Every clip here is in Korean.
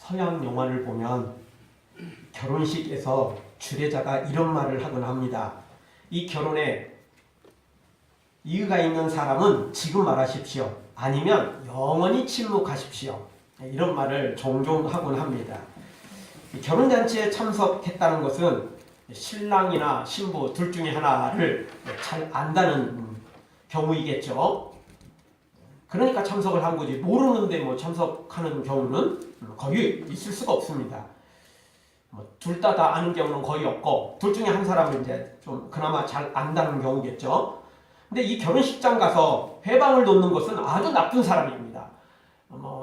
서양 영화를 보면 결혼식에서 주례자가 이런 말을 하곤 합니다. 이 결혼에 이유가 있는 사람은 지금 말하십시오. 아니면 영원히 침묵하십시오. 이런 말을 종종 하곤 합니다. 결혼잔치에 참석했다는 것은 신랑이나 신부 둘 중에 하나를 잘 안다는 경우이겠죠. 그러니까 참석을 한 거지. 모르는데 뭐 참석하는 경우는 거의 있을 수가 없습니다. 둘 다 아는 경우는 거의 없고, 둘 중에 한 사람은 이제 좀 그나마 잘 안다는 경우겠죠. 근데 이 결혼식장 가서 회방을 놓는 것은 아주 나쁜 사람입니다.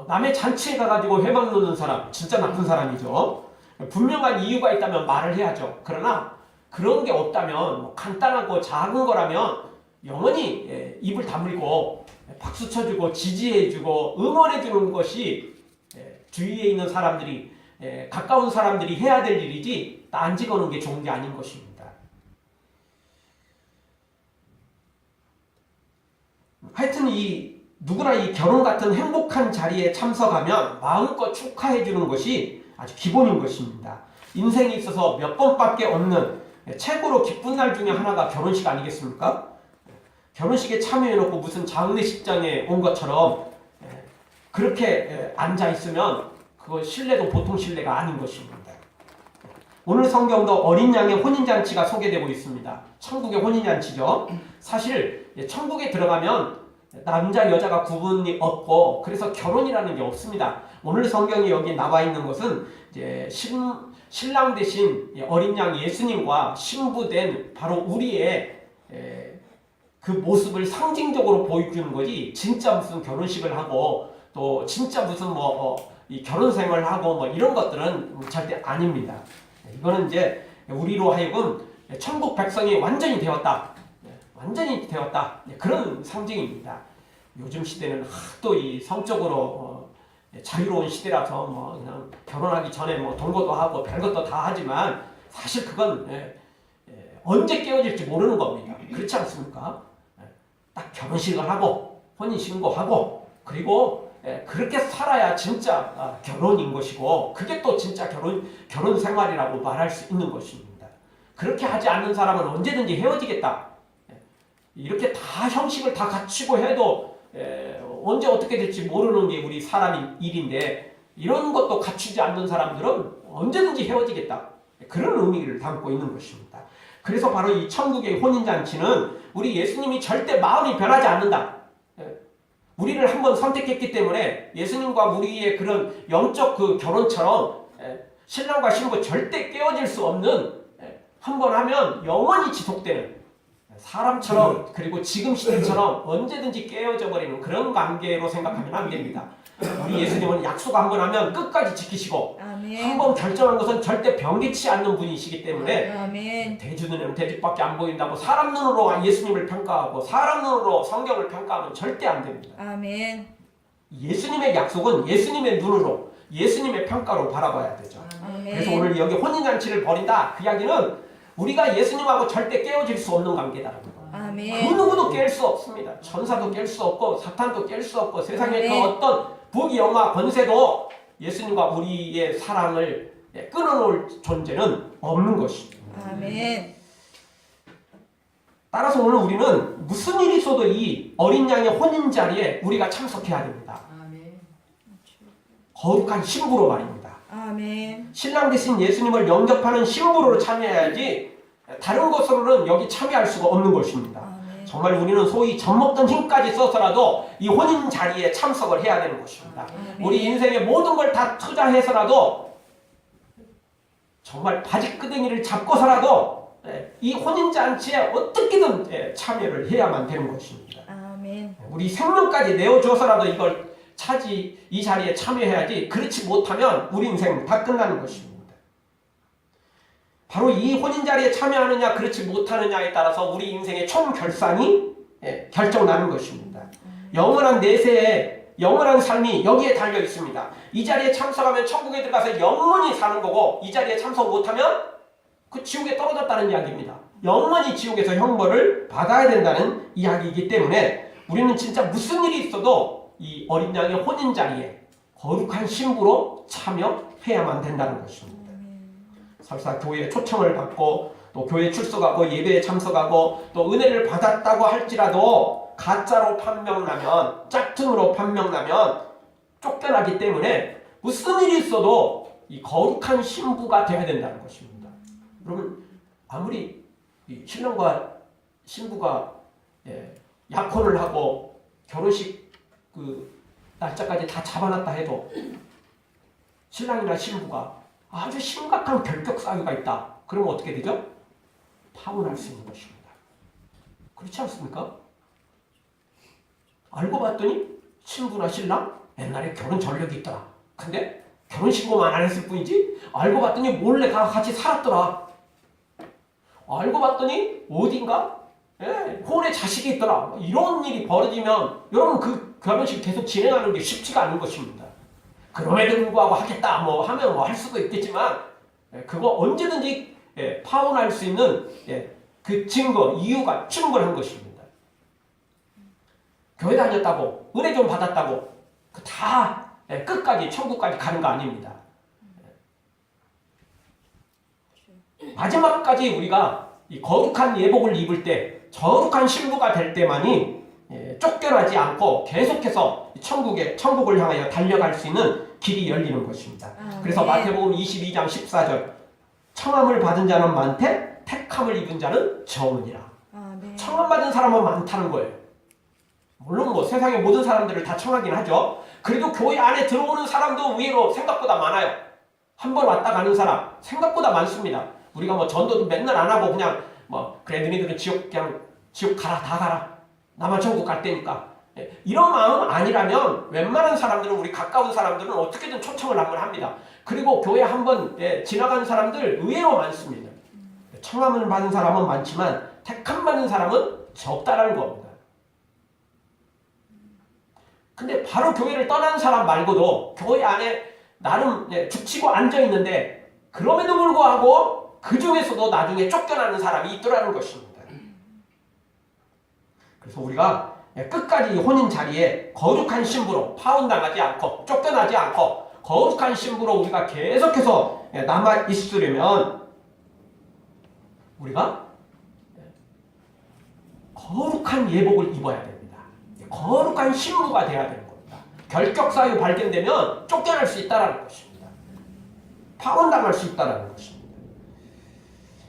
남의 잔치에 가가지고 회방 놓는 사람, 진짜 나쁜 사람이죠. 분명한 이유가 있다면 말을 해야죠. 그러나 그런 게 없다면, 간단하고 작은 거라면 영원히 입을 다물고 박수 쳐주고 지지해주고 응원해주는 것이 주위에 있는 사람들이, 가까운 사람들이 해야 될 일이지 딴 집어넣는 게 좋은 게 아닌 것입니다. 하여튼 누구나 이 결혼 같은 행복한 자리에 참석하면 마음껏 축하해주는 것이 아주 기본인 것입니다. 인생에 있어서 몇 번밖에 없는 최고로 기쁜 날 중에 하나가 결혼식 아니겠습니까? 결혼식에 참여해놓고 무슨 장례식장에 온 것처럼 그렇게 앉아있으면 그거 신뢰도 보통 신뢰가 아닌 것입니다. 오늘 성경도 어린 양의 혼인잔치가 소개되고 있습니다. 천국의 혼인잔치죠. 사실 천국에 들어가면 남자 여자가 구분이 없고 그래서 결혼이라는 게 없습니다. 오늘 성경이 여기 나와 있는 것은 이제 신랑 대신 어린 양 예수님과 신부된 바로 우리의 그 모습을 상징적으로 보여주는 거지, 진짜 무슨 결혼식을 하고 또 진짜 무슨 이 결혼 생활을 하고 이런 것들은 절대 아닙니다. 이거는 이제 우리로 하여금 천국 백성이 완전히 되었다. 완전히 되었다. 그런 상징입니다. 요즘 시대는 하도 이 성적으로 자유로운 시대라서 그냥 결혼하기 전에 동거도 하고 별것도 다 하지만 사실 그건 언제 깨어질지 모르는 겁니다. 그렇지 않습니까? 딱 결혼식을 하고 혼인신고하고 그리고 그렇게 살아야 진짜 결혼인 것이고, 그게 또 진짜 결혼 생활이라고 말할 수 있는 것입니다. 그렇게 하지 않는 사람은 언제든지 헤어지겠다. 이렇게 다 형식을 다 갖추고 해도 언제 어떻게 될지 모르는 게 우리 사람의 일인데, 이런 것도 갖추지 않는 사람들은 언제든지 헤어지겠다. 그런 의미를 담고 있는 것입니다. 그래서 바로 이 천국의 혼인잔치는 우리 예수님이 절대 마음이 변하지 않는다. 우리를 한번 선택했기 때문에 예수님과 우리의 그런 영적 그 결혼처럼 신랑과 신부 절대 깨어질 수 없는, 한번 하면 영원히 지속되는, 사람처럼 그리고 지금 시대처럼 언제든지 깨어져 버리는 그런 관계로 생각하면 안 됩니다. 우리 예수님은 약속 한번 하면 끝까지 지키시고, 한번 결정한 것은 절대 변개치 않는 분이시기 때문에 돼지 눈에는 돼지밖에 안 보인다고 사람 눈으로 예수님을 평가하고 사람 눈으로 성경을 평가하면 절대 안 됩니다. 아멘. 예수님의 약속은 예수님의 눈으로, 예수님의 평가로 바라봐야 되죠. 그래서 오늘 여기 혼인잔치를 벌인다, 그 이야기는 우리가 예수님하고 절대 깨어질 수 없는 관계다라는 거예요. 그 누구도 깰 수 없습니다. 천사도 깰 수 없고 사탄도 깰 수 없고 세상의 그 어떤 부귀 영화 권세도 예수님과 우리의 사랑을 끊어놓을 존재는 없는 것입니다. 아멘. 따라서 오늘 우리는 무슨 일이 있어도 이 어린 양의 혼인 자리에 우리가 참석해야 됩니다. 거룩한 신부로 말입니다. 아멘. 신랑 대신 예수님을 영접하는 신부로 참여해야지 다른 것으로는 여기 참여할 수가 없는 것입니다. 정말 우리는 소위 젖먹던 힘까지 써서라도 이 혼인 자리에 참석을 해야 되는 것입니다. 우리 인생의 모든 걸 다 투자해서라도, 정말 바지끄댕이를 잡고서라도 이 혼인잔치에 어떻게든 참여를 해야만 되는 것입니다. 아멘. 우리 생명까지 내어줘서라도 이 자리에 참여해야지, 그렇지 못하면 우리 인생 다 끝나는 것입니다. 바로 이 혼인 자리에 참여하느냐 그렇지 못하느냐에 따라서 우리 인생의 총 결산이 결정나는 것입니다. 영원한 내세의 영원한 삶이 여기에 달려 있습니다. 이 자리에 참석하면 천국에 들어가서 영원히 사는 거고, 이 자리에 참석 못하면 그 지옥에 떨어졌다는 이야기입니다. 영원히 지옥에서 형벌을 받아야 된다는 이야기이기 때문에 우리는 진짜 무슨 일이 있어도 이 어린 양의 혼인 자리에, 거룩한 신부로 참여해야만 된다는 것입니다. 설사 교회에 초청을 받고 또 교회에 출석하고 예배에 참석하고 또 은혜를 받았다고 할지라도 가짜로 판명나면, 짝퉁으로 판명나면 쫓겨나기 때문에 무슨 일이 있어도 이 거룩한 신부가 되어야 된다는 것입니다. 여러분, 아무리 이 신랑과 신부가 약혼을 하고 결혼식 그 날짜까지 다 잡아놨다 해도 신랑이나 신부가 아주 심각한 결격 사유가 있다. 그러면 어떻게 되죠? 파혼할 수 있는 것입니다. 그렇지 않습니까? 알고 봤더니 신부나 신랑 옛날에 결혼 전력이 있더라. 근데 결혼신고만 안 했을 뿐이지 알고 봤더니 몰래 다 같이 살았더라. 알고 봤더니 어딘가 혼에 자식이 있더라. 이런 일이 벌어지면 여러분 그 결혼식 계속 진행하는 게 쉽지가 않은 것입니다. 그럼에도 불구하고 하겠다 뭐 하면 뭐 할 수도 있겠지만 그거 언제든지 파혼할 수 있는 그 증거, 이유가 충분한 것입니다. 교회 다녔다고 은혜 좀 받았다고 다 끝까지 천국까지 가는 거 아닙니다. 마지막까지 우리가 이 거룩한 예복을 입을 때 거룩한 신부가 될 때만이 쫓겨나지 않고 계속해서 천국을 향하여 달려갈 수 있는 길이 열리는 것입니다. 그래서 마태복음 22장 14절 청함을 받은 자는 많되 택함을 입은 자는 적으니라. 청함 받은 사람은 많다는 거예요. 물론 뭐 세상의 모든 사람들을 다 청하긴 하죠. 그래도 교회 안에 들어오는 사람도 의외로 생각보다 많아요. 한 번 왔다 가는 사람 생각보다 많습니다. 우리가 뭐 전도도 맨날 안 하고 그냥 뭐 그래 너희들은 지옥 가라 다 가라 나만 천국 갈 테니까 이런 마음 아니라면 웬만한 사람들은 우리 가까운 사람들은 어떻게든 초청을 한번 합니다. 그리고 교회 한번 지나간 사람들 의외로 많습니다. 청함을 받은 사람은 많지만 택함 받은 사람은 적다라는 겁니다. 근데 바로 교회를 떠난 사람 말고도 교회 안에 나름 죽치고 앉아있는데 그럼에도 불구하고 그 중에서도 나중에 쫓겨나는 사람이 있더라는 것입니다. 그래서 우리가 끝까지 혼인 자리에 거룩한 신부로 파혼당하지 않고 쫓겨나지 않고 거룩한 신부로 우리가 계속해서 남아 있으려면 우리가 거룩한 예복을 입어야 됩니다. 거룩한 신부가 되어야 되는 겁니다. 결격 사유 발견되면 쫓겨날 수 있다는 것입니다. 파혼당할 수 있다는 것입니다.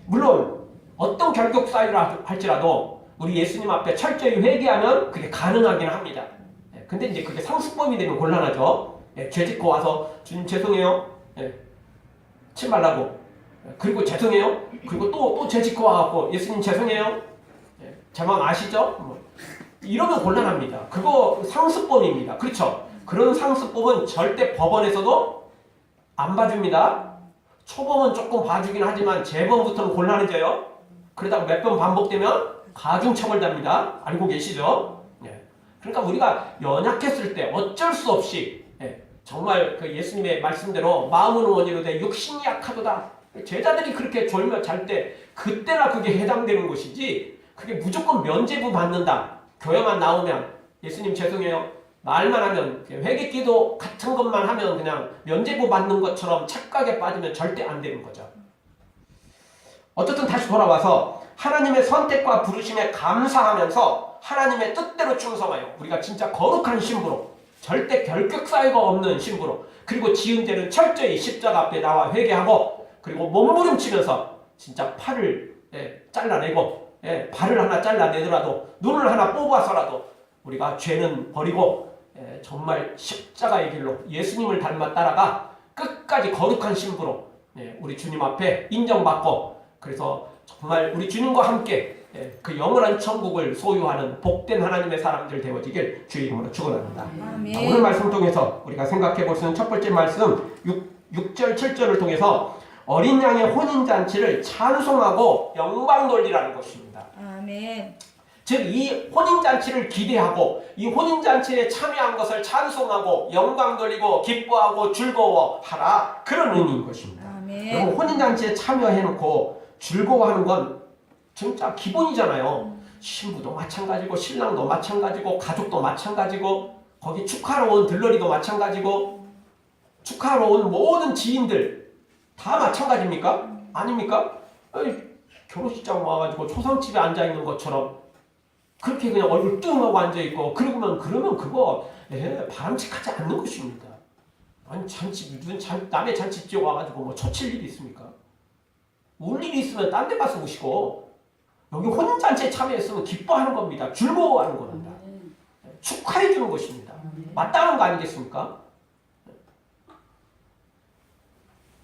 물론 어떤 결격 사유라 할지라도 우리 예수님 앞에 철저히 회개하면 그게 가능하긴 합니다. 근데 이제 그게 상습범이 되면 곤란하죠. 죄 짓고 와서 주님 죄송해요. 침 말라고. 그리고 죄송해요. 그리고 또 죄 짓고 와갖고 예수님 죄송해요. 제 마음 아시죠? 뭐. 이러면 곤란합니다. 그거 상습범입니다. 그렇죠? 그런 상습범은 절대 법원에서도 안 봐줍니다. 초범은 조금 봐주긴 하지만 재범부터는 곤란해져요. 그러다가 몇 번 반복되면 가중처벌됩니다. 알고 계시죠? 그러니까 우리가 연약했을 때 어쩔 수 없이 정말 그 예수님의 말씀대로 마음은 원이로되 육신이 약하도다. 제자들이 그렇게 졸며 잘 때 그때나 그게 해당되는 것이지 그게 무조건 면죄부 받는다. 교회만 나오면 예수님 죄송해요. 말만 하면 회개기도 같은 것만 하면 그냥 면죄부 받는 것처럼 착각에 빠지면 절대 안 되는 거죠. 어쨌든 다시 돌아와서 하나님의 선택과 부르심에 감사하면서 하나님의 뜻대로 충성하여 우리가 진짜 거룩한 신부로 절대 결격 사유가 없는 신부로 그리고 지은 죄는 철저히 십자가 앞에 나와 회개하고 그리고 몸부림치면서 진짜 팔을 잘라내고 발을 하나 잘라내더라도 눈을 하나 뽑아서라도 우리가 죄는 버리고 정말 십자가의 길로 예수님을 닮아 따라가 끝까지 거룩한 신부로 우리 주님 앞에 인정받고 그래서 정말 우리 주님과 함께 그 영원한 천국을 소유하는 복된 하나님의 사람들 되어지길 주의 이름으로 축원합니다. 오늘 말씀 통해서 우리가 생각해 볼 수 있는 첫 번째 말씀 6절 7절을 통해서 어린 양의 혼인잔치를 찬송하고 영광 돌리라는 것입니다. 아멘. 즉 이 혼인잔치를 기대하고 이 혼인잔치에 참여한 것을 찬송하고 영광 돌리고 기뻐하고 즐거워하라 그런 의미인 것입니다. 아멘. 여러분 혼인잔치에 참여해놓고 즐거워하는 건 진짜 기본이잖아요. 신부도 마찬가지고 신랑도 마찬가지고 가족도 마찬가지고 거기 축하러 온 들러리도 마찬가지고 축하하러 온 모든 지인들 다 마찬가지입니까? 아닙니까? 아니, 결혼식장 와가지고 초상집에 앉아있는 것처럼 그렇게 그냥 얼굴 뚱하고 앉아있고 그러면 그거 바람직하지 않는 것입니다. 아니 잔치 남의 잔치집에 와가지고 뭐 처칠 일이 있습니까? 울 일이 있으면 딴 데 가서 우시고 여기 혼인잔치에 참여했으면 기뻐하는 겁니다. 즐거워하는 겁니다. 축하해 주는 것입니다. 마땅한 거 아니겠습니까?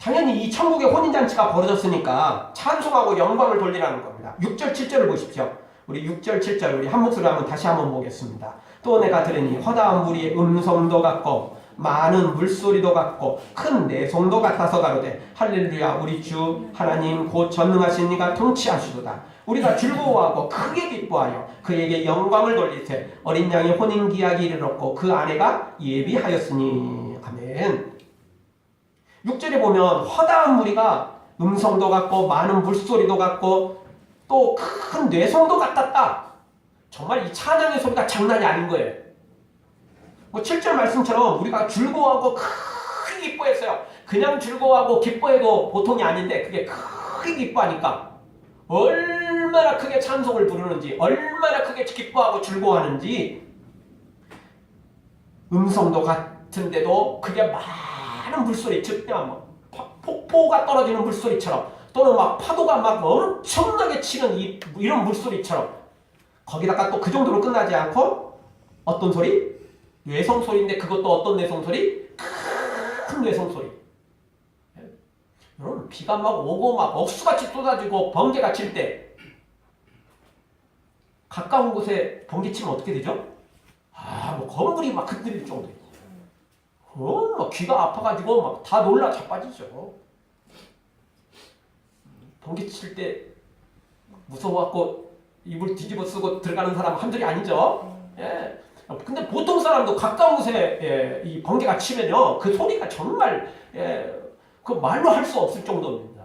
당연히 이 천국의 혼인잔치가 벌어졌으니까 찬송하고 영광을 돌리라는 겁니다. 6절 7절을 보십시오. 우리 6절 7절 우리 한 목소리로 한번 다시 한번 보겠습니다. 또 내가 들으니 허다한 무리의 음성도 같고 많은 물소리도 같고 큰 내송도 같아서 가로되 할렐루야 우리 주 하나님 곧 전능하신 이가 통치하시도다. 우리가 즐거워하고 크게 기뻐하여 그에게 영광을 돌리세. 어린 양의 혼인기약이 이르렀고 그 아내가 예비하였으니. 아멘. 6절에 보면 허다한 무리가 음성도 같고 많은 물소리도 같고 또 큰 뇌성도 같았다. 정말 이 찬양의 소리가 장난이 아닌 거예요. 뭐 7절 말씀처럼 우리가 즐거워하고 크게 기뻐했어요. 그냥 즐거워하고 기뻐해도 보통이 아닌데 그게 크게 기뻐하니까 얼마나 크게 찬송을 부르는지 얼마나 크게 기뻐하고 즐거워하는지 음성도 같은데도 그게 많은 물소리 즉 뭐 폭포가 떨어지는 물소리처럼 또는 막 파도가 막 엄청나게 치는 이런 물소리처럼 거기다가 또 그 정도로 끝나지 않고 어떤 소리? 뇌성 소리인데 그것도 어떤 뇌성 소리? 큰 뇌성 소리. 여러분 비가 막 오고 막 억수같이 쏟아지고 번개가 칠 때 가까운 곳에 번개 치면 어떻게 되죠? 뭐 건물이 막 흔들릴 정도예요. 막 귀가 아파가지고 막 다 놀라 자빠지죠. 번개 칠 때 무서워갖고 이불 뒤집어 쓰고 들어가는 사람 한둘이 아니죠. 예. 근데 보통 사람도 가까운 곳에 이 번개가 치면요 그 소리가 정말 그 말로 할 수 없을 정도입니다.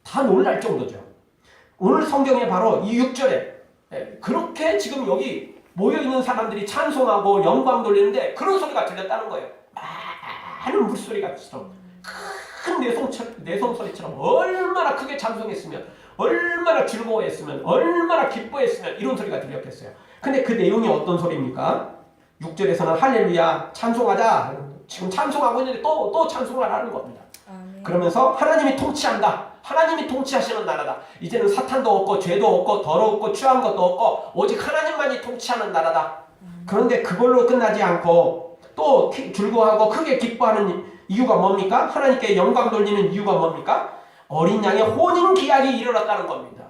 다 놀랄 정도죠. 오늘 성경에 바로 이 6절에 그렇게 지금 여기 모여있는 사람들이 찬송하고 영광 돌리는데 그런 소리가 들렸다는 거예요. 많은 물소리같이처럼 큰 내성 소리처럼 얼마나 크게 찬송했으면 얼마나 즐거워했으면 얼마나 기뻐했으면 이런 소리가 들렸겠어요. 근데 그 내용이 어떤 소리입니까? 6절에서는 할렐루야 찬송하자. 지금 찬송하고 있는데 또 찬송을 하는 겁니다. 그러면서 하나님이 통치한다. 하나님이 통치하시는 나라다. 이제는 사탄도 없고 죄도 없고 더럽고 취한 것도 없고 오직 하나님만이 통치하는 나라다. 그런데 그걸로 끝나지 않고 또 즐거워하고 크게 기뻐하는 이유가 뭡니까? 하나님께 영광 돌리는 이유가 뭡니까? 어린 양의 혼인 기약이 이르렀다는 겁니다.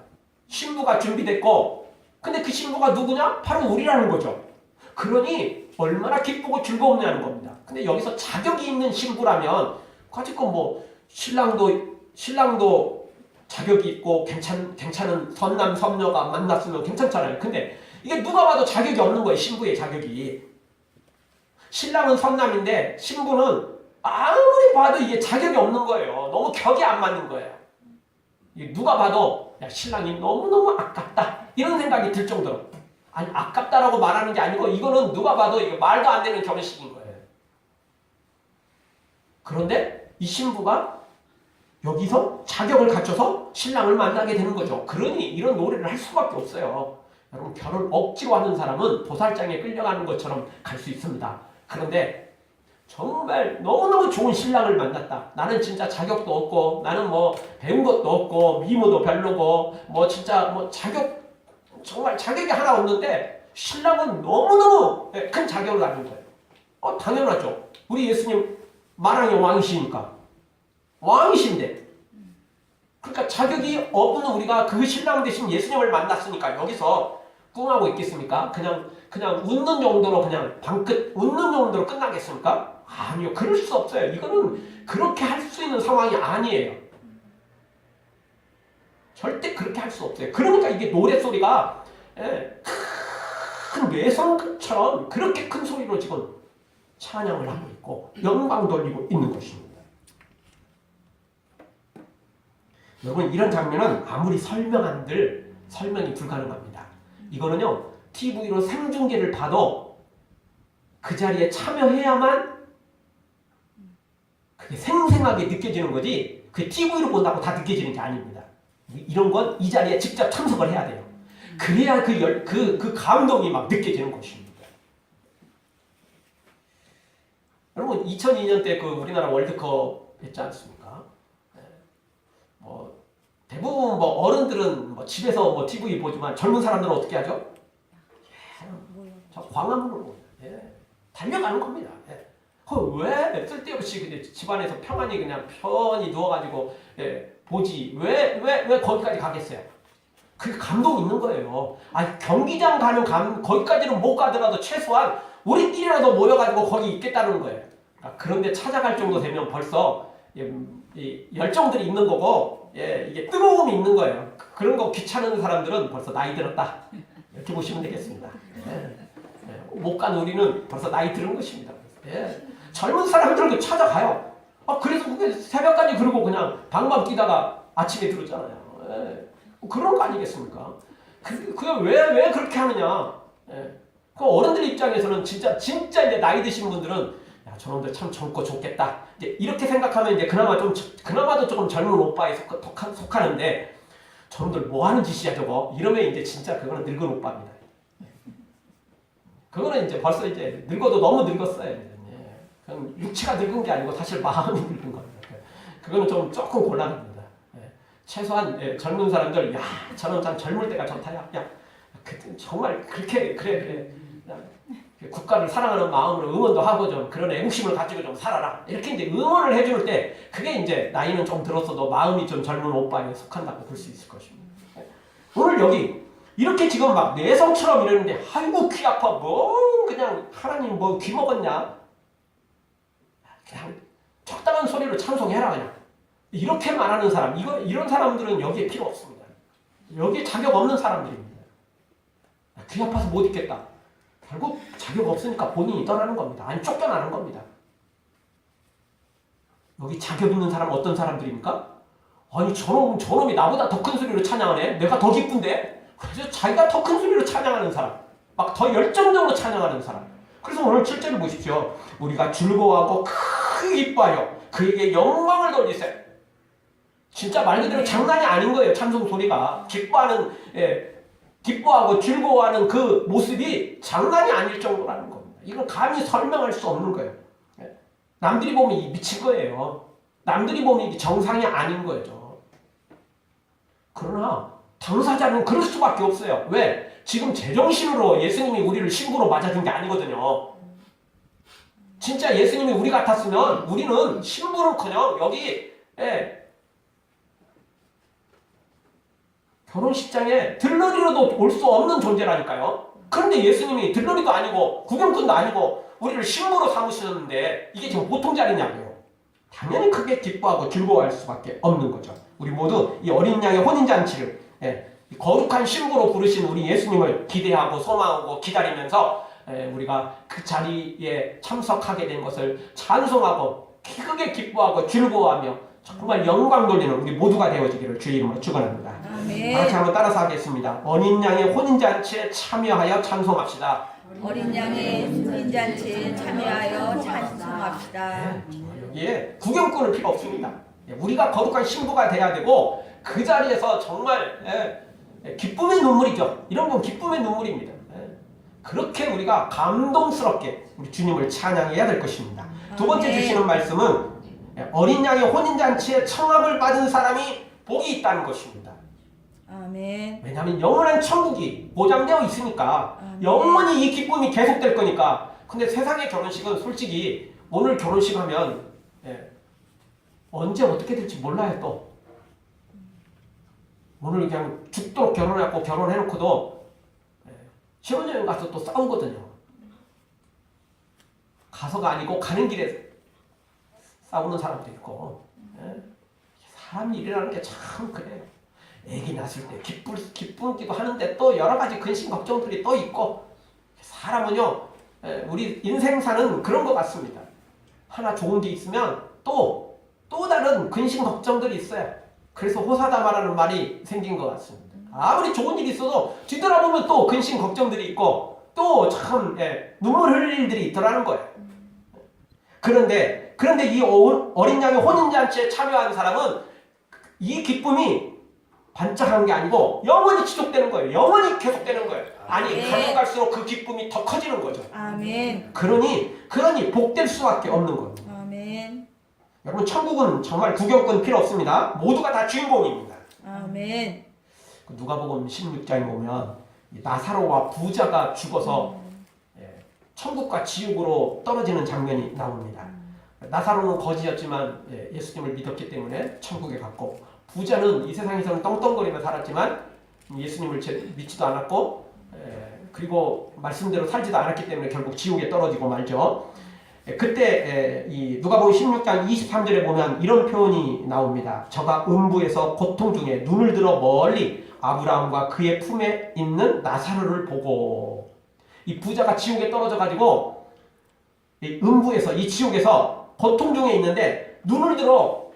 신부가 준비됐고 근데 그 신부가 누구냐? 바로 우리라는 거죠. 그러니 얼마나 기쁘고 즐거웠냐는 겁니다. 근데 여기서 자격이 있는 신부라면 가지고 뭐 신랑도 자격이 있고 괜찮은 선남 선녀가 만났으면 괜찮잖아요. 근데 이게 누가 봐도 자격이 없는 거예요. 신부의 자격이. 신랑은 선남인데 신부는 아무리 봐도 이게 자격이 없는 거예요. 너무 격이 안 맞는 거예요. 누가 봐도 야, 신랑이 너무너무 아깝다 이런 생각이 들 정도로 아니 아깝다라고 말하는 게 아니고 이거는 누가 봐도 이거 말도 안 되는 결혼식인 거예요. 그런데 이 신부가 여기서 자격을 갖춰서 신랑을 만나게 되는 거죠. 그러니 이런 노래를 할 수밖에 없어요. 여러분 결혼 억지로 하는 사람은 도살장에 끌려가는 것처럼 갈 수 있습니다. 그런데 정말 너무너무 좋은 신랑을 만났다. 나는 진짜 자격도 없고 나는 뭐 배운 것도 없고 미모도 별로고 뭐 진짜 뭐 정말 자격이 하나 없는데 신랑은 너무너무 큰 자격을 가진 거예요. 당연하죠. 우리 예수님 만왕의 왕이시니까 왕이신데 그러니까 자격이 없는 우리가 그 신랑 대신 예수님을 만났으니까 여기서 꿍하고 있겠습니까? 그냥 웃는 정도로 그냥 방긋 웃는 정도로 끝나겠습니까? 아니요. 그럴 수 없어요. 이거는 그렇게 할 수 있는 상황이 아니에요. 절대 그렇게 할 수 없어요. 그러니까 이게 노랫소리가 큰 뇌성처럼 그렇게 큰 소리로 지금 찬양을 하고 있고 영광 돌리고 있는 것입니다. 여러분 이런 장면은 아무리 설명한들 설명이 불가능합니다. 이거는요 TV로 생중계를 봐도 그 자리에 참여해야만 그게 생생하게 느껴지는 거지 그 TV로 본다고 다 느껴지는 게 아닙니다. 이런 건 이 자리에 직접 참석을 해야 돼요. 그래야 그 감동이 막 느껴지는 것입니다. 여러분 2002년 때 그 우리나라 월드컵 했지 않습니까? 대부분 뭐 어른들은 뭐 집에서 뭐 TV 보지만 젊은 사람들은 어떻게 하죠? 저 광화문으로 봅니다. 달려가는 겁니다. 왜 쓸데없이 그냥 집안에서 평안히 그냥 편히 누워가지고 보지 왜 거기까지 가겠어요? 그게 감동 있는 거예요. 아니 경기장 가는 거기까지는 못 가더라도 최소한 우리끼리라도 모여가지고 거기 있겠다는 거예요. 그러니까 그런데 찾아갈 정도 되면 벌써 이 열정들이 있는 거고 이게 뜨거움이 있는 거예요. 그런 거 귀찮은 사람들은 벌써 나이 들었다 이렇게 보시면 되겠습니다. 못 간 우리는 벌써 나이 들은 것입니다. 젊은 사람들은 찾아가요. 그래서 그게 새벽까지 그러고 그냥 방방 뛰다가 아침에 들었잖아요. 그런 거 아니겠습니까? 그게 왜 그렇게 하느냐? 그 어른들 입장에서는 진짜 이제 나이 드신 분들은 야 저놈들 참 젊고 좋겠다. 이제 이렇게 생각하면 이제 그나마도 조금 젊은 오빠에 속하는데 저놈들 뭐 하는 짓이야 저거? 이러면 이제 진짜 그거는 늙은 오빠입니다. 그거는 이제 벌써 이제 늙어도 너무 늙었어요. 그냥 육체가 늙은 게 아니고 사실 마음이 늙은 겁니다. 그거는 조금 곤란합니다. 최소한 젊은 사람들 야 저는 참 젊을 때가 좋다. 야 정말 그렇게 그래 국가를 사랑하는 마음으로 응원도 하고 좀 그런 애국심을 가지고 좀 살아라. 이렇게 이제 응원을 해줄 때 그게 이제 나이는 좀 들었어도 마음이 좀 젊은 오빠에 속한다고 볼 수 있을 것입니다. 오늘 여기 이렇게 지금 막 내성처럼 이러는데 아이고 귀 아파 뭐 그냥 하나님 뭐 귀 먹었냐? 그냥 적당한 소리로 찬송해라 그냥. 이렇게 말하는 사람 이런 사람들은 여기에 필요 없습니다. 여기에 자격 없는 사람들입니다. 귀 아파서 못 있겠다. 결국 자격 없으니까 본인이 떠나는 겁니다. 아니 쫓겨나는 겁니다. 여기 자격 있는 사람은 어떤 사람들입니까? 아니 저놈이 나보다 더 큰 소리로 찬양하네. 내가 더 기쁜데? 그래서 자기가 더 큰 소리로 찬양하는 사람. 막 더 열정적으로 찬양하는 사람. 그래서 오늘 7절을 보십시오. 우리가 즐거워하고 크게 기뻐하여 그에게 영광을 돌리세요. 진짜 말 그대로 장난이 아닌 거예요. 찬송 소리가. 기뻐하고 즐거워하는 그 모습이 장난이 아닐 정도라는 겁니다. 이건 감히 설명할 수 없는 거예요. 남들이 보면 미친 거예요. 남들이 보면 이게 정상이 아닌 거죠. 그러나 당사자는 그럴 수밖에 없어요. 왜? 지금 제정신으로 예수님이 우리를 신부로 맞아준 게 아니거든요. 진짜 예수님이 우리 같았으면 우리는 신부는커녕 여기 결혼식장에 들러리로도 올 수 없는 존재라니까요. 그런데 예수님이 들러리도 아니고 구경꾼도 아니고 우리를 신부로 삼으셨는데 이게 지금 보통 자리냐고요. 당연히 크게 기뻐하고 즐거워할 수밖에 없는 거죠. 우리 모두 이 어린 양의 혼인잔치를 거룩한 신부로 부르신 우리 예수님을 기대하고 소망하고 기다리면서 우리가 그 자리에 참석하게 된 것을 찬송하고 크게 기뻐하고 즐거워하며 정말 영광 돌리는 우리 모두가 되어지기를 주의 이름으로 축원합니다. 다 같이 한번 따라서 하겠습니다. 어린 양의 혼인잔치에 참여하여 찬송합시다. 어린 양의 혼인잔치에 참여하여 찬송합시다. 여기에 구경꾼은 필요 없습니다. 우리가 거룩한 신부가 돼야 되고 그 자리에서 정말 기쁨의 눈물이죠. 이런 건 기쁨의 눈물입니다. 그렇게 우리가 감동스럽게 우리 주님을 찬양해야 될 것입니다. 두 번째 주시는 말씀은 어린 양의 혼인잔치에 청함을 받은 사람이 복이 있다는 것입니다. 아멘. 왜냐하면 영원한 천국이 보장되어 있으니까 영원히 이 기쁨이 계속될 거니까. 근데 세상의 결혼식은 솔직히 오늘 결혼식 하면 언제 어떻게 될지 몰라요. 또 오늘 그냥 죽도록 결혼해갖고 결혼해놓고도 신혼여행 가서 또 싸우거든요. 가서가 아니고 가는 길에 싸우는 사람도 있고. 사람 일이라는 게 참 그래요. 애기 낳았을 때 기쁘기도 하는데 또 여러 가지 근심 걱정들이 또 있고. 사람은요 우리 인생사는 그런 것 같습니다. 하나 좋은 게 있으면 또 다른 근심 걱정들이 있어요. 그래서 호사다마라는 말이 생긴 것 같습니다. 아무리 좋은 일이 있어도 뒤돌아보면 또 근심 걱정들이 있고 또 참 눈물 흘릴 일들이 있더라는 거예요. 그런데 그런데 이 어린 양의 혼인잔치에 참여한 사람은 이 기쁨이 반짝하는 게 아니고 영원히 지속되는 거예요. 영원히 계속되는 거예요. 아니 네. 가면 갈수록 그 기쁨이 더 커지는 거죠. 아멘. 그러니 복될 수밖에 없는 겁니다. 아멘. 여러분 천국은 정말 구경꾼 필요 없습니다. 모두가 다 주인공입니다. 아멘. 누가복음 16장에 보면 나사로와 부자가 죽어서 천국과 지옥으로 떨어지는 장면이 나옵니다. 나사로는 거지였지만 예수님을 믿었기 때문에 천국에 갔고, 부자는 이 세상에서는 떵떵거리며 살았지만 예수님을 믿지도 않았고 그리고 말씀대로 살지도 않았기 때문에 결국 지옥에 떨어지고 말죠. 그때 이 누가복음 16장 23절에 보면 이런 표현이 나옵니다. 저가 음부에서 고통 중에 눈을 들어 멀리 아브라함과 그의 품에 있는 나사로를 보고, 이 부자가 지옥에 떨어져 가지고 이 음부에서, 이 지옥에서 고통 중에 있는데 눈을 들어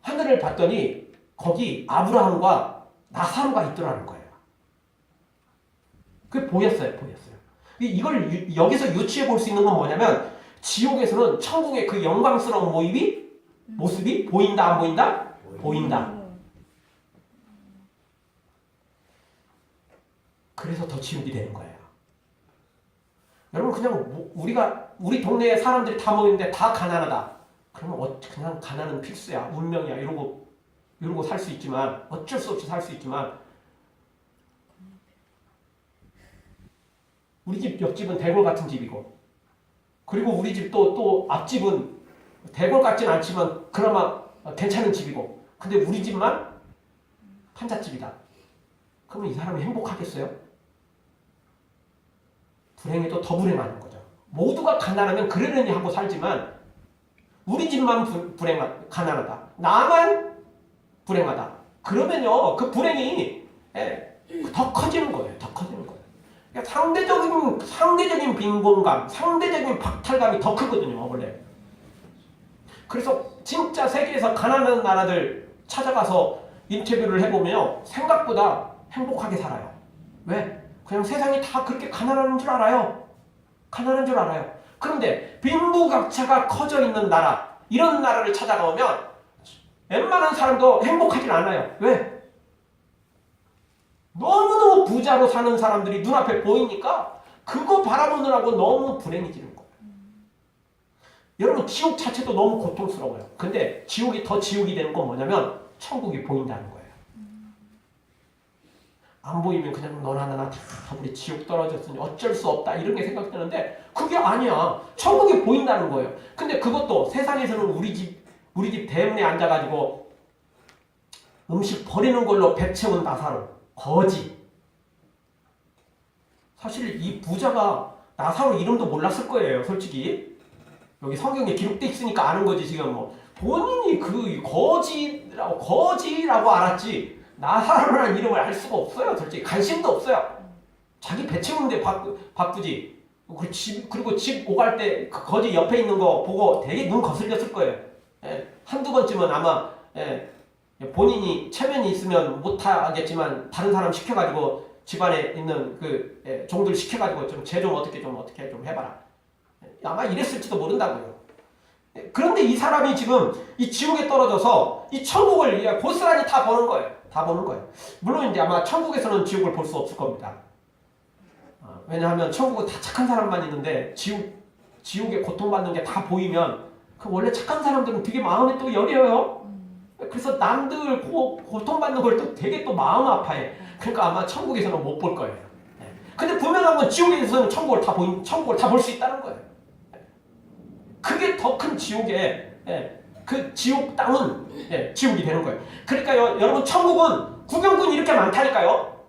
하늘을 봤더니 거기 아브라함과 나사로가 있더라는 거예요. 그게 보였어요. 이걸 여기서 유추해 볼 수 있는 건 뭐냐면, 지옥에서는 천국의 그 영광스러운 모습이 보인다, 안 보인다? 보인다. 그래서 더 지옥이 되는 거예요. 여러분, 그냥 우리 동네에 사람들이 다 모이는데 다 가난하다. 그러면 그냥 가난은 필수야, 운명이야, 이러고 살 수 있지만, 어쩔 수 없이 살 수 있지만, 우리 집 옆집은 대골 같은 집이고, 그리고 우리 집 또 앞집은 대골 같진 않지만 그나마 괜찮은 집이고, 근데 우리 집만 판잣집이다. 그러면 이 사람이 행복하겠어요? 불행해도 더 불행하는 거죠. 모두가 가난하면 그러려니 하고 살지만 우리 집만 가난하다, 나만 불행하다, 그러면요 그 불행이 더 커지는 거예요. 그러니까 상대적인 빈곤감, 상대적인 박탈감이 더 크거든요, 원래. 그래서 진짜 세계에서 가난한 나라들 찾아가서 인터뷰를 해보면 생각보다 행복하게 살아요. 왜? 그냥 세상이 다 그렇게 가난한 줄 알아요. 그런데 빈부격차가 커져 있는 나라, 이런 나라를 찾아가면 웬만한 사람도 행복하진 않아요. 왜? 너무너무 부자로 사는 사람들이 눈앞에 보이니까 그거 바라보느라고 너무 불행해지는 거예요. 여러분, 지옥 자체도 너무 고통스러워요. 근데 지옥이 더 지옥이 되는 건 뭐냐면 천국이 보인다는 거예요. 안 보이면 그냥 너나 나나 다 우리 지옥 떨어졌으니 어쩔 수 없다, 이런 게 생각되는데 그게 아니야. 천국이 보인다는 거예요. 근데 그것도 세상에서는 우리 집 대문에 앉아가지고 음식 버리는 걸로 배 채운 나사로, 거지. 사실 이 부자가 나사로 이름도 몰랐을 거예요, 솔직히. 여기 성경에 기록돼 있으니까 아는 거지. 지금 뭐 본인이 그 거지라고 알았지 나사로라는 이름을 알 수가 없어요. 솔직히 관심도 없어요. 자기 배 채우는데 바쁘지. 그리고 집 오갈 때 그 거지 옆에 있는 거 보고 되게 눈 거슬렸을 거예요. 한두 번쯤은 아마 본인이 체면이 있으면 못하겠지만 다른 사람 시켜가지고 집안에 있는 그 종들 시켜가지고 좀 쟤 좀 어떻게 좀 해봐라. 아마 이랬을지도 모른다고요. 그런데 이 사람이 지금 이 지옥에 떨어져서 이 천국을 고스란히 다 보는 거예요. 물론 이제 아마 천국에서는 지옥을 볼 수 없을 겁니다. 왜냐하면 천국은 다 착한 사람만 있는데 지옥에 고통받는 게 다 보이면 그 원래 착한 사람들은 되게 마음이 또 여려요. 그래서 남들 고통받는 걸 또 되게 또 마음 아파해. 그러니까 아마 천국에서는 못 볼 거예요. 근데 분명한 건 지옥에서는 천국을 다 볼 수 있다는 거예요. 그게 더 큰 지옥에, 그 지옥 땅은 지옥이 되는 거예요. 그러니까 여러분, 천국은 구경꾼이 이렇게 많다니까요.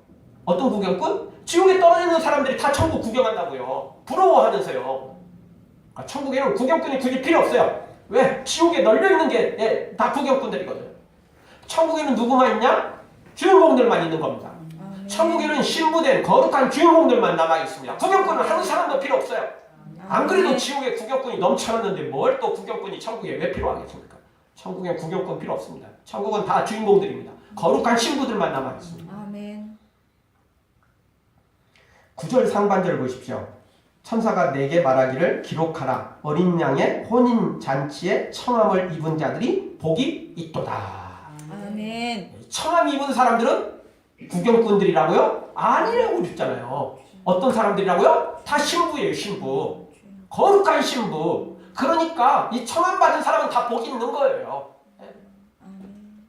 어떤 구경꾼? 지옥에 떨어지는 사람들이 다 천국 구경한다고요. 부러워하면서요. 천국에는 구경꾼이 굳이 필요 없어요. 왜? 지옥에 널려있는 게 다 구경꾼들이거든요. 천국에는 누구만 있냐? 주인공들만 있는 겁니다. 천국에는 신부된 거룩한 주인공들만 남아있습니다. 구경꾼은 한 사람도 필요 없어요. 안 그래도 지옥에 구경꾼이 넘쳐났는데 뭘 또 구경꾼이 천국에 왜 필요하겠습니까? 천국엔 구경꾼 필요 없습니다. 천국은 다 주인공들입니다. 거룩한 신부들만 남아있습니다. 아멘. 9절 상반절을 보십시오. 천사가 내게 말하기를 기록하라. 어린 양의 혼인잔치에 청함을 입은 자들이 복이 있도다. 아멘. 청함 입은 사람들은 구경꾼들이라고요? 아니라고 그랬잖아요. 어떤 사람들이라고요? 다 신부예요, 신부. 거룩한 신부. 그러니까 이 청함 받은 사람은 다 복이 있는 거예요.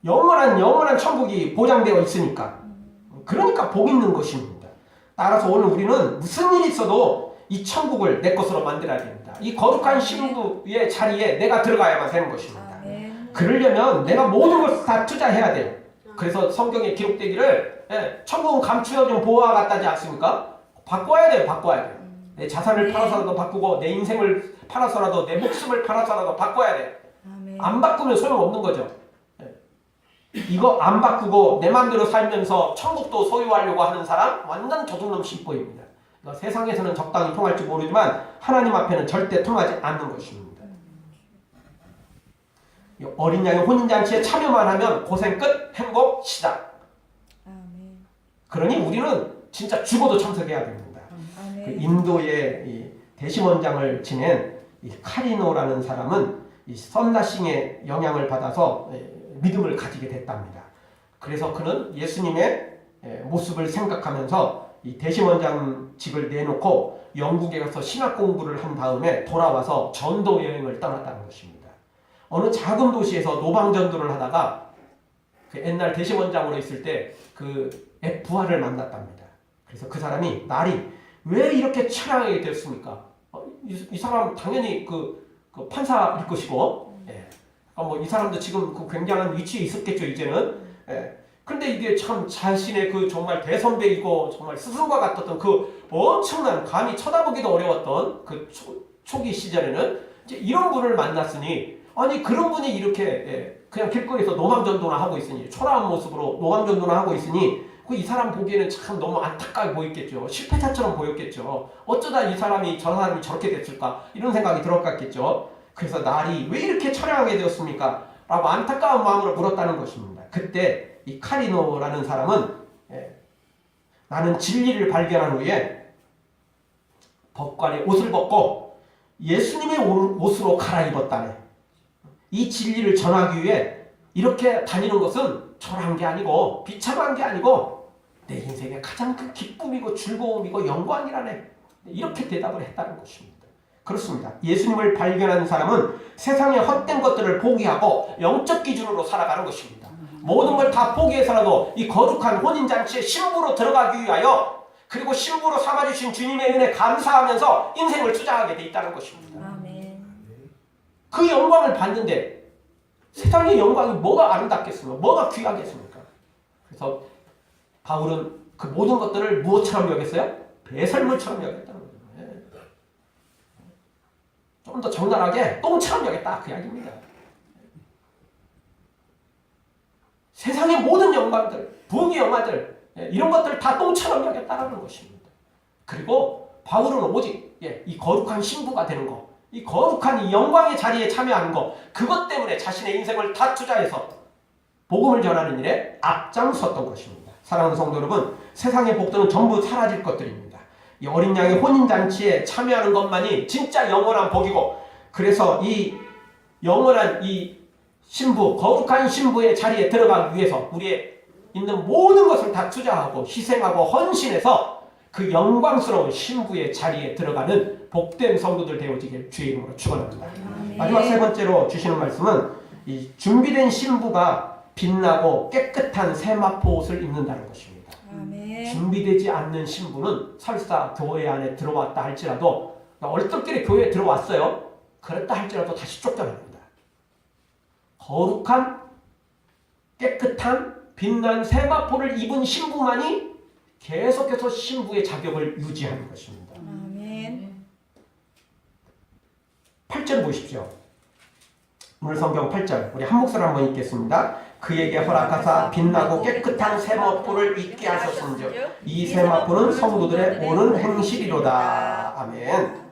영원한 천국이 보장되어 있으니까. 그러니까 복 있는 것입니다. 따라서 오늘 우리는 무슨 일이 있어도 이 천국을 내 것으로 만들어야 됩니다. 이 거룩한 신부의 자리에 내가 들어가야만 되는 것입니다. 그러려면 내가 모든 것을 다 투자해야 돼요. 그래서 성경에 기록되기를 천국은 감추어진 보화와 같다지 않습니까? 바꿔야 돼요. 바꿔야 돼요. 내 자산을 팔아서라도 바꾸고 내 인생을 팔아서라도 내 목숨을 팔아서라도 바꿔야 돼요. 안 바꾸면 소용없는 거죠. 이거 안 바꾸고 내 마음대로 살면서 천국도 소유하려고 하는 사람 완전 도둑놈 신보입니다. 그러니까 세상에서는 적당히 통할지 모르지만 하나님 앞에는 절대 통하지 않는 것입니다. 어린 양의 혼인잔치에 참여만 하면 고생 끝, 행복 시작. 그러니 우리는 진짜 죽어도 참석해야 됩니다. 그 인도의 이 대심원장을 지낸 이 카리노라는 사람은 이 썬다싱의 영향을 받아서 믿음을 가지게 됐답니다. 그래서 그는 예수님의 모습을 생각하면서 이 대심원장직을 내놓고 영국에 가서 신학 공부를 한 다음에 돌아와서 전도 여행을 떠났다는 것입니다. 어느 작은 도시에서 노방전도를 하다가 그 옛날 대심원장으로 있을 때 그 부하를 만났답니다. 그래서 그 사람이 날이 왜 이렇게 처량하게 됐습니까? 이 사람 당연히 그 판사일 것이고, 뭐 이 사람도 지금 그 굉장한 위치에 있었겠죠 이제는. 그런데 이게 참 자신의 그 정말 대선배이고 정말 스승과 같았던 그 엄청난 감히 쳐다보기도 어려웠던 그 초기 시절에는 이제 이런 분을 만났으니 아니 그런 분이 이렇게 그냥 길거리에서 노방전도나 하고 있으니 초라한 모습으로 노방전도나 하고 있으니 이 사람 보기에는 참 너무 안타까워 보였겠죠. 실패자처럼 보였겠죠. 어쩌다 이 사람이 저 사람이 저렇게 됐을까 이런 생각이 들었겠죠. 그래서 날이 왜 이렇게 처량하게 되었습니까? 라고 안타까운 마음으로 물었다는 것입니다. 그때 이 카리노라는 사람은 나는 진리를 발견한 후에 법관의 옷을 벗고 예수님의 옷으로 갈아입었다네. 이 진리를 전하기 위해 이렇게 다니는 것은 초라한 게 아니고 비참한 게 아니고 내 인생의 가장 큰 기쁨이고 즐거움이고 영광이라네. 이렇게 대답을 했다는 것입니다. 그렇습니다. 예수님을 발견한 사람은 세상의 헛된 것들을 포기하고 영적 기준으로 살아가는 것입니다. 모든 걸 다 포기해서라도 이 거룩한 혼인잔치에 신부로 들어가기 위하여 그리고 신부로 삼아주신 주님의 은혜 감사하면서 인생을 투자하게 돼 있다는 것입니다. 그 영광을 받는데 세상의 영광이 뭐가 아름답겠습니까? 뭐가 귀하겠습니까? 그래서 바울은 그 모든 것들을 무엇처럼 여겼어요? 배설물처럼 여겼다는 거예요. 좀 더 적나라하게 똥처럼 여겼다 그 이야기입니다. 세상의 모든 영광들, 부귀 영화들 이런 것들을 다 똥처럼 여겼다는 것입니다. 그리고 바울은 오직 이 거룩한 신부가 되는 것, 이 거룩한 이 영광의 자리에 참여하는 것, 그것 때문에 자신의 인생을 다 투자해서 복음을 전하는 일에 앞장섰던 것입니다. 사랑하는 성도 여러분, 세상의 복들은 전부 사라질 것들입니다. 이 어린 양의 혼인잔치에 참여하는 것만이 진짜 영원한 복이고, 그래서 이 영원한 이 신부, 거룩한 신부의 자리에 들어가기 위해서 우리의 있는 모든 것을 다 투자하고 희생하고 헌신해서 그 영광스러운 신부의 자리에 들어가는 복된 성도들 되어지길 주의 이름으로 축원합니다. 마지막 세 번째로 주시는 말씀은 이 준비된 신부가 빛나고 깨끗한 세마포 옷을 입는다는 것입니다. 준비되지 않는 신부는 설사 교회 안에 들어왔다 할지라도 얼떨결에 교회에 들어왔어요. 그랬다 할지라도 다시 쫓겨납니다. 거룩한 깨끗한 빛난 세마포를 입은 신부만이 계속해서 신부의 자격을 유지하는 것입니다. 8절 보십시오. 오늘 성경 8절 우리 한 목소리 한번 읽겠습니다. 그에게 허락하사 빛나고 깨끗한 세마포를 입게 하셨은즉 이 세마포는 성도들의 오는 행실이로다. 아멘.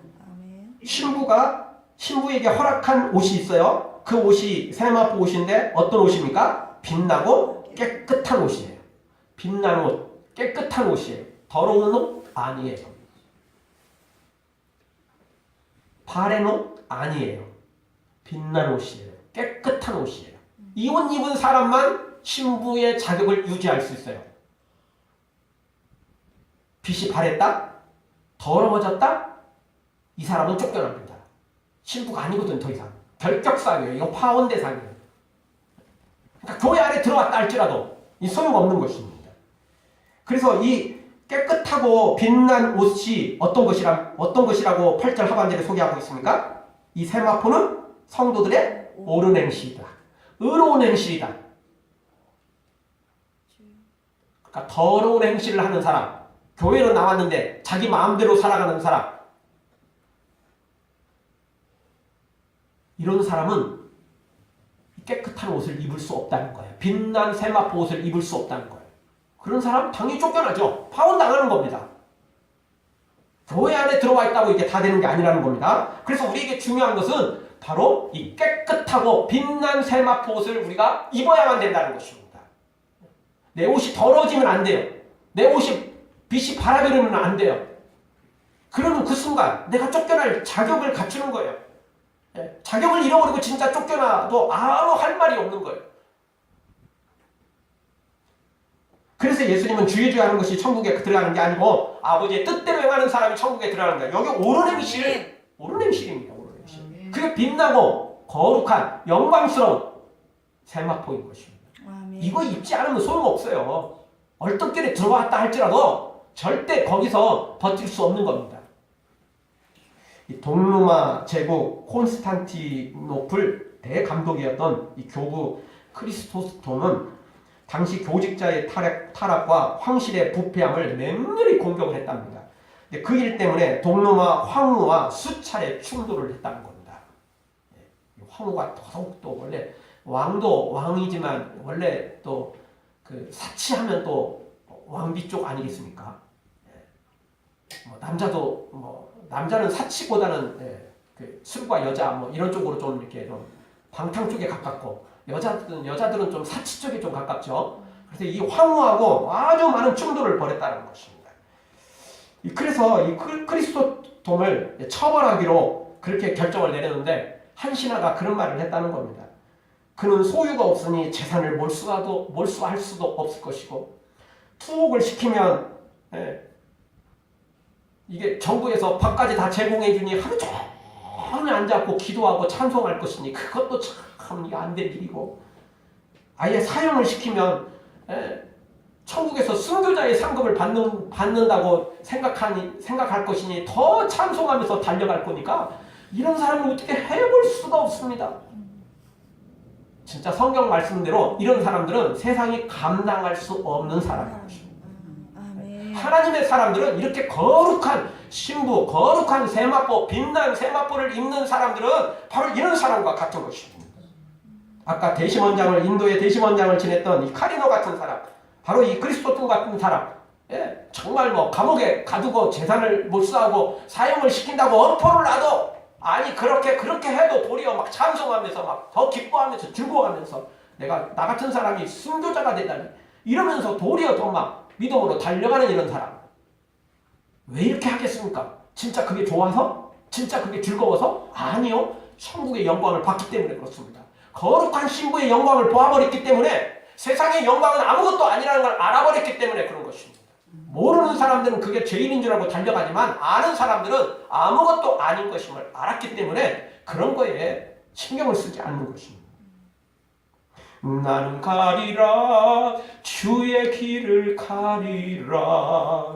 신부에게 허락한 옷이 있어요. 그 옷이 세마포 옷인데 어떤 옷입니까? 빛나고 깨끗한 옷이에요. 빛나는 옷, 깨끗한 옷이에요. 더러운 옷 아니에요. 바랜 옷? 아니에요. 빛난 옷이에요. 깨끗한 옷이에요. 이 옷 입은 사람만 신부의 자격을 유지할 수 있어요. 빛이 바랬다? 더러워졌다? 이 사람은 쫓겨납니다. 신부가 아니거든. 더 이상 결격사유예요. 이거 파혼대상이에요. 그러니까 교회 안에 들어왔다 할지라도 이 소용없는 것입니다. 그래서 이 깨끗하고 빛난 옷이 어떤 것이라고 8절 하반절에 소개하고 있습니까? 이 세마포는 성도들의 옳은 행실이다. 의로운 행실이다. 그러니까 더러운 행실을 하는 사람, 교회로 나왔는데 자기 마음대로 살아가는 사람, 이런 사람은 깨끗한 옷을 입을 수 없다는 거예요. 빛난 세마포 옷을 입을 수 없다는 거예요. 그런 사람 당연히 쫓겨나죠. 파혼당하는 겁니다. 교회 안에 들어와 있다고 이게 다 되는 게 아니라는 겁니다. 그래서 우리에게 중요한 것은 바로 이 깨끗하고 빛난 세마포 옷을 우리가 입어야만 된다는 것입니다. 내 옷이 더러워지면 안 돼요. 내 옷이 빛이 바라버리면 안 돼요. 그러면 그 순간 내가 쫓겨날 자격을 갖추는 거예요. 자격을 잃어버리고 진짜 쫓겨나도 아무 할 말이 없는 거예요. 그래서 예수님은 주의 하는 것이 천국에 들어가는 게 아니고 아버지의 뜻대로 행하는 사람이 천국에 들어가는 거예요. 여기 옳은 행실, 옳은 행실입니다. 옳은 행실. 그게 빛나고 거룩한 영광스러운 세마포인 것입니다. 이거 입지 않으면 소용없어요. 얼떨결에 들어왔다 할지라도 절대 거기서 버틸 수 없는 겁니다. 이 동로마 제국 콘스탄티노플 대감독이었던 이 교부 크리스토스톰은 당시 교직자의 타락과 황실의 부패함을 맹렬히 공격을 했답니다. 그 일 때문에 동로마 황후와 수차례 충돌을 했다는 겁니다. 황후가 더더욱또 원래 왕도 왕이지만 원래 또 그 사치하면 또 왕비 쪽 아니겠습니까? 남자는 사치보다는 그 술과 여자 이런 쪽으로 좀 이렇게 좀 방탕 쪽에 가깝고 여자들은 좀 사치 쪽에 좀 가깝죠. 그래서 이 황후하고 아주 많은 충돌을 벌였다는 것입니다. 그래서 이 크리스토톰을 처벌하기로 그렇게 결정을 내렸는데 한 신하가 그런 말을 했다는 겁니다. 그는 소유가 없으니 재산을 몰수할 수도 없을 것이고 투옥을 시키면 이게 정부에서 밥까지 다 제공해 주니 하루 종일 앉아갖고 기도하고 찬송할 것이니 그것도 참 이게 안 될 일이고 아예 사형을 시키면 천국에서 순교자의 상급을 받는다고 생각할 것이니 더 찬송하면서 달려갈 거니까 이런 사람을 어떻게 해볼 수가 없습니다. 진짜 성경 말씀대로 이런 사람들은 세상이 감당할 수 없는 사람인 것입니다. 하나님의 사람들은 이렇게 거룩한 신부, 거룩한 세마포, 빛난 세마포를 입는 사람들은 바로 이런 사람과 같은 것입니다. 아까 인도의 대심원장을 지냈던 이 카리노 같은 사람, 바로 이 크리스토톰 같은 사람, 정말 감옥에 가두고 재산을 몰수하고 사형을 시킨다고 엄포를 놔도 아니 그렇게 해도 도리어 막 찬송하면서 막 더 기뻐하면서 즐거워하면서 나 같은 사람이 순교자가 되다니 이러면서 도리어 더 막 믿음으로 달려가는 이런 사람. 왜 이렇게 하겠습니까? 진짜 그게 좋아서? 진짜 그게 즐거워서? 아니요. 천국의 영광을 받기 때문에 그렇습니다. 거룩한 신부의 영광을 보아버렸기 때문에 세상의 영광은 아무것도 아니라는 걸 알아버렸기 때문에 그런 것입니다. 모르는 사람들은 그게 죄인인 줄 알고 달려가지만 아는 사람들은 아무것도 아닌 것임을 알았기 때문에 그런 거에 신경을 쓰지 않는 것입니다. 나는 가리라 주의 길을 가리라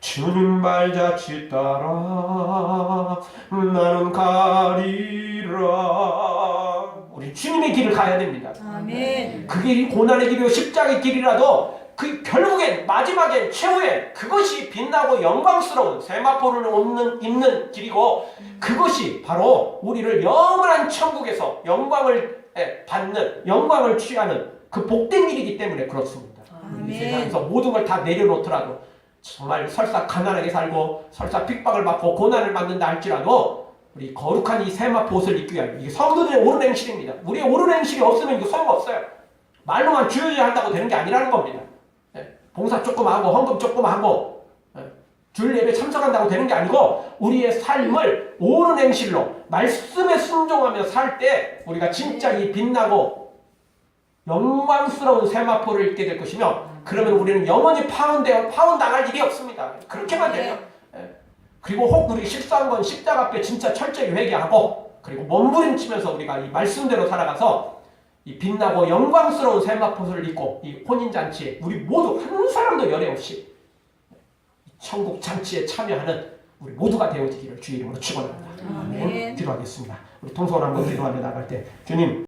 주님 발자취 따라 나는 가리라. 우리 주님의 길을 가야 됩니다. 아멘. 그 길이 고난의 길이고 십자가의 길이라도 그 결국엔 마지막엔 최후에 그것이 빛나고 영광스러운 세마포를 입는 길이고 그것이 바로 우리를 영원한 천국에서 영광을 받는 영광을 취하는 그 복된 길이기 때문에 그렇습니다. 이 세상에서 모든 걸 다 내려놓더라도 정말 설사 가난하게 살고 설사 핍박을 받고 고난을 받는다 할지라도 우리 거룩한 이 세마포 옷을 입기 위한 이게 성도들의 옳은 행실입니다. 우리의 옳은 행실이 없으면 이거 소용없어요. 말로만 주여야 한다고 되는 게 아니라는 겁니다. 봉사 조금 하고 헌금 조금 하고 주일 예배 참석한다고 되는 게 아니고 우리의 삶을 옳은 행실로 말씀에 순종하며 살 때 우리가 진짜 이 빛나고 영광스러운 세마포를 입게 될 것이며 그러면 우리는 영원히 파혼당할 일이 없습니다. 그렇게만 되면. 그리고 혹 우리 실수한 건 십자가 앞에 진짜 철저히 회개하고 그리고 몸부림치면서 우리가 이 말씀대로 살아가서 이 빛나고 영광스러운 세마포를 입고 이 혼인잔치에 우리 모두 한 사람도 열애 없이 천국 잔치에 참여하는 우리 모두가 되어지기를 주의 이름으로 축원합니다. 아멘. 기도하겠습니다. 우리 통성을 한번 기도하며 나갈 때 주님